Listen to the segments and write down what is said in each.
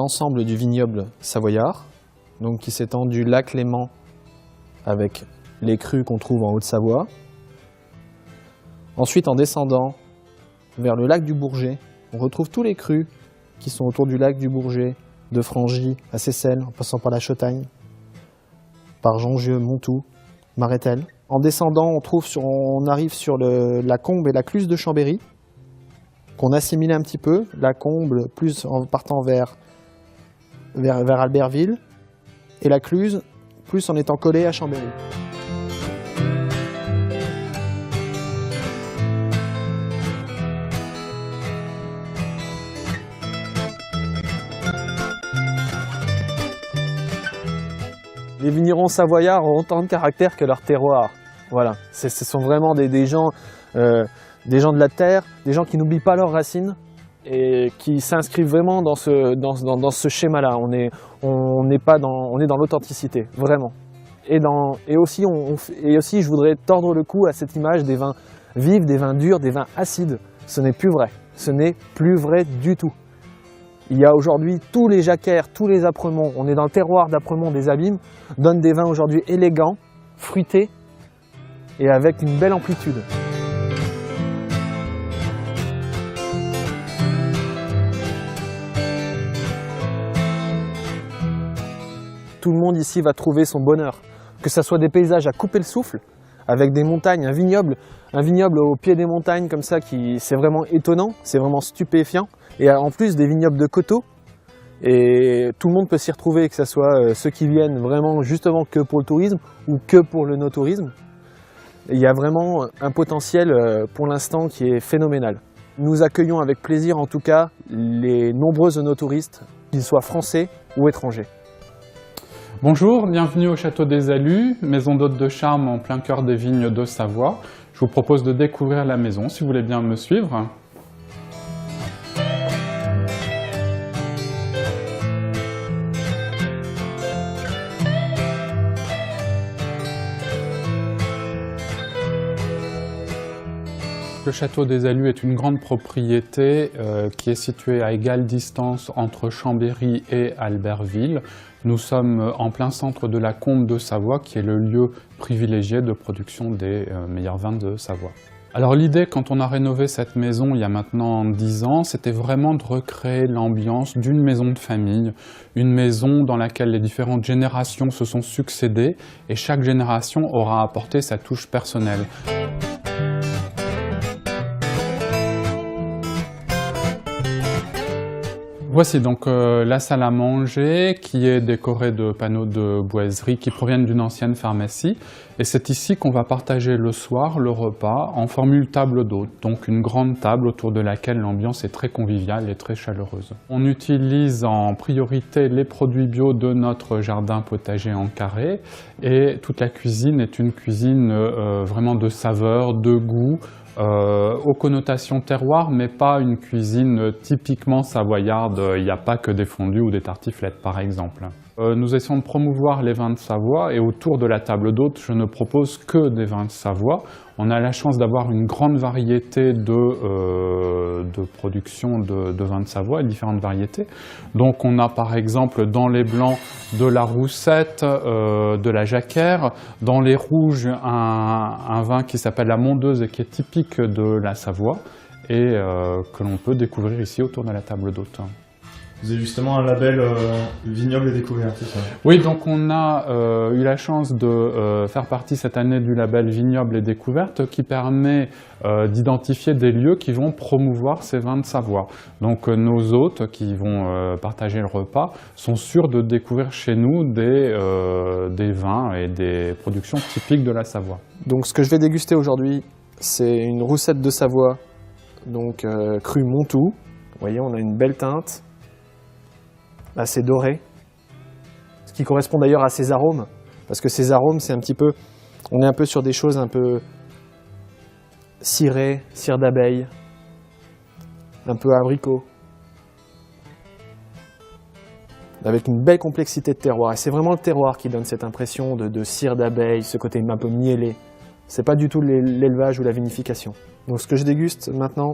l'ensemble du vignoble savoyard, donc qui s'étend du lac Léman avec les crus qu'on trouve en Haute-Savoie. Ensuite, en descendant vers le lac du Bourget, on retrouve tous les crus qui sont autour du lac du Bourget, de Frangy à Seyssel, en passant par la Chautagne, par Jongieu, Montoux, Marétel. En descendant, on arrive sur la Combe et la Cluse de Chambéry, qu'on assimile un petit peu. La Combe, plus en partant vers Albertville, et la Cluse, plus en étant collée à Chambéry. Les vignerons savoyards ont autant de caractère que leur terroir. Voilà, ce sont vraiment des gens de la terre, des gens qui n'oublient pas leurs racines et qui s'inscrivent vraiment dans ce schéma-là. On est dans l'authenticité, vraiment. Et aussi, je voudrais tordre le cou à cette image des vins vifs, des vins durs, des vins acides. Ce n'est plus vrai. Ce n'est plus vrai du tout. Il y a aujourd'hui tous les jacquères, tous les Apremont, on est dans le terroir d'Apremont des Abîmes, donnent des vins aujourd'hui élégants, fruités et avec une belle amplitude. Tout le monde ici va trouver son bonheur, que ce soit des paysages à couper le souffle, avec des montagnes, un vignoble au pied des montagnes comme ça, c'est vraiment étonnant, c'est vraiment stupéfiant. Et en plus des vignobles de coteaux, et tout le monde peut s'y retrouver, que ce soit ceux qui viennent vraiment justement que pour le tourisme ou que pour le no-tourisme. Il y a vraiment un potentiel pour l'instant qui est phénoménal. Nous accueillons avec plaisir en tout cas les nombreux no-touristes, qu'ils soient français ou étrangers. Bonjour, bienvenue au Château des Alus, maison d'hôtes de charme en plein cœur des vignes de Savoie. Je vous propose de découvrir la maison, si vous voulez bien me suivre. Le Château des Alus est une grande propriété qui est située à égale distance entre Chambéry et Albertville. Nous sommes en plein centre de la Combe de Savoie, qui est le lieu privilégié de production des meilleurs vins de Savoie. Alors l'idée, quand on a rénové cette maison il y a maintenant 10 ans, c'était vraiment de recréer l'ambiance d'une maison de famille, une maison dans laquelle les différentes générations se sont succédées et chaque génération aura apporté sa touche personnelle. Voici donc la salle à manger qui est décorée de panneaux de boiserie qui proviennent d'une ancienne pharmacie. Et c'est ici qu'on va partager le soir le repas en formule table d'hôte, donc une grande table autour de laquelle l'ambiance est très conviviale et très chaleureuse. On utilise en priorité les produits bio de notre jardin potager en carré et toute la cuisine est une cuisine vraiment de saveur, de goût, aux connotations terroir, mais pas une cuisine typiquement savoyarde. Il n'y a pas que des fondus ou des tartiflettes, par exemple. Nous essayons de promouvoir les vins de Savoie et autour de la table d'hôte, je ne propose que des vins de Savoie. On a la chance d'avoir une grande variété de production de vins de Savoie, différentes variétés. Donc on a par exemple dans les blancs de la Roussette, de la Jacquère, dans les rouges un vin qui s'appelle la Mondeuse et qui est typique de la Savoie et que l'on peut découvrir ici autour de la table d'hôte. Vous avez justement un label vignoble et découverte, c'est ça? Oui, donc on a eu la chance de faire partie cette année du label vignoble et découverte qui permet d'identifier des lieux qui vont promouvoir ces vins de Savoie. Donc nos hôtes qui vont partager le repas sont sûrs de découvrir chez nous des vins et des productions typiques de la Savoie. Donc ce que je vais déguster aujourd'hui, c'est une roussette de Savoie, donc cru Montoux. Vous voyez, on a une belle teinte. Assez doré, ce qui correspond d'ailleurs à ces arômes, parce que ces arômes, c'est un petit peu, on est un peu sur des choses un peu cirées, cire d'abeille, un peu abricot, avec une belle complexité de terroir. Et c'est vraiment le terroir qui donne cette impression de cire d'abeille, ce côté un peu mielé. C'est pas du tout l'élevage ou la vinification. Donc ce que je déguste maintenant,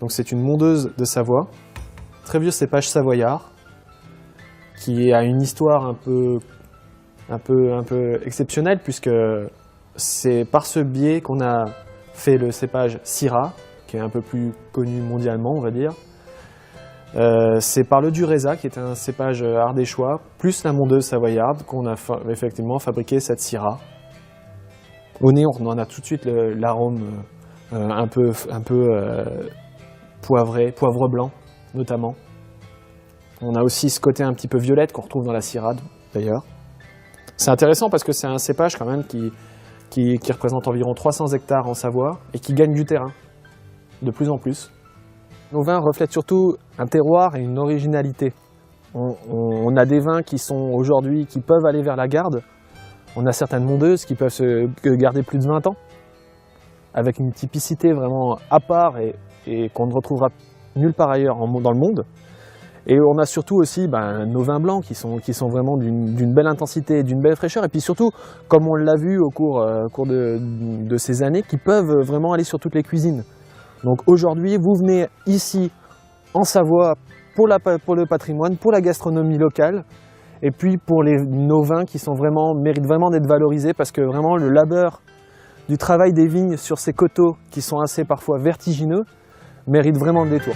donc c'est une mondeuse de Savoie. très vieux cépage savoyard qui a une histoire un peu exceptionnelle puisque c'est par ce biais qu'on a fait le cépage Syrah, qui est un peu plus connu mondialement, on va dire. C'est par le Dureza, qui est un cépage ardéchois, plus la mondeuse savoyarde, qu'on a effectivement fabriqué cette Syrah. Au nez, on en a tout de suite l'arôme un peu poivré, poivre blanc notamment. On a aussi ce côté un petit peu violette qu'on retrouve dans la Syrah d'ailleurs. C'est intéressant parce que c'est un cépage quand même qui représente environ 300 hectares en Savoie et qui gagne du terrain de plus en plus. Nos vins reflètent surtout un terroir et une originalité. On a des vins qui sont aujourd'hui, qui peuvent aller vers la garde. On a certaines mondeuses qui peuvent se garder plus de 20 ans, avec une typicité vraiment à part et qu'on ne retrouvera nulle part ailleurs dans le monde. Et on a surtout aussi nos vins blancs qui sont vraiment d'une belle intensité, d'une belle fraîcheur. Et puis surtout, comme on l'a vu au cours de ces années, qui peuvent vraiment aller sur toutes les cuisines. Donc aujourd'hui, vous venez ici en Savoie pour le patrimoine, pour la gastronomie locale, et puis pour nos vins qui méritent vraiment d'être valorisés parce que vraiment le labeur du travail des vignes sur ces coteaux qui sont assez parfois vertigineux mérite vraiment le détour.